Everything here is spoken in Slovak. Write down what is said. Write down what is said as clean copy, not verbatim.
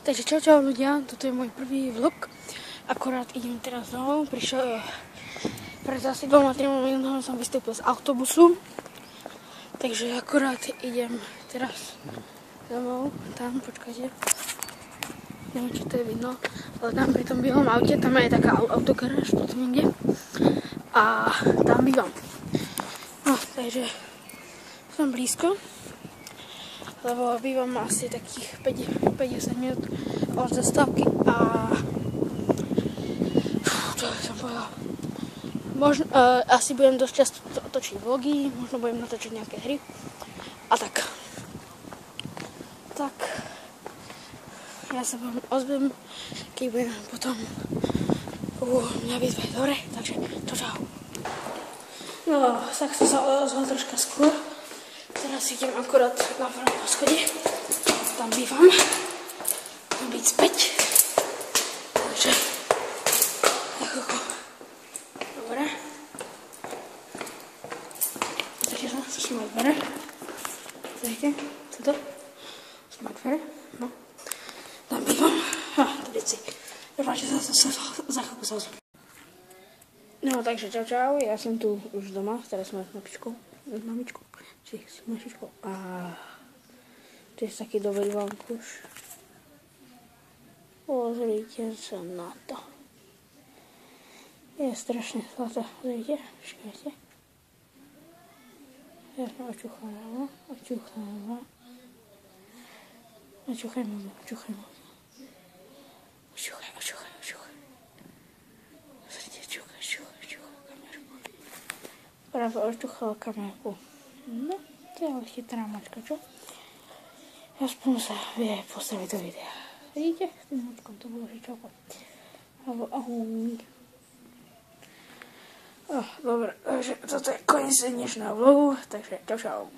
Takže čau ľudia, toto je môj prvý vlog. Akorát idem teraz domov, pred asi 2-3 minútami som vystúpil z autobusu. Takže akorát idem teraz domov, tam, počkajte. Neviem, či to je vidno, ale tam pri tom bielom aute, tam je taká autogaráž, potom niekde. A tam bývam. No, takže som blízko. Lebo bývam asi takých 50 minút od zastávky a čo som povedal. Asi budem dosť často točiť vlogy, možno budem natočiť nejaké hry a tak. Tak ja sa vám ozvem, keď budem potom mňa vyzvať hore, takže čau. No, tak som sa ozval troška skôr. Teraz idem akorát na prvom poschodí, tam bývam, mám byť späť, takže dobre, takže sú moje dvere, vidíte, toto, sú moje dvere, no, tam bývam, tady si, prepáčte, za chvíľku sa ozvem. No, takže čau, ja som tu už doma, teraz sme s mamičkou, či s mašičkou a to je taký dobrý vankuš. Pozrite sa na to. Je strašne zlaté, vidíte, počkajte. Ja som očuchávala. Očuchaj. Práve očuchala kamerku. No, to je ale chytrá mačka, čo? Aspoň sa vie postaviť do videa. Vidíte? S tým mačkom to bolo žičoko. Ahoj. Dobre, takže toto je koniec dnešného vlogu, takže čau.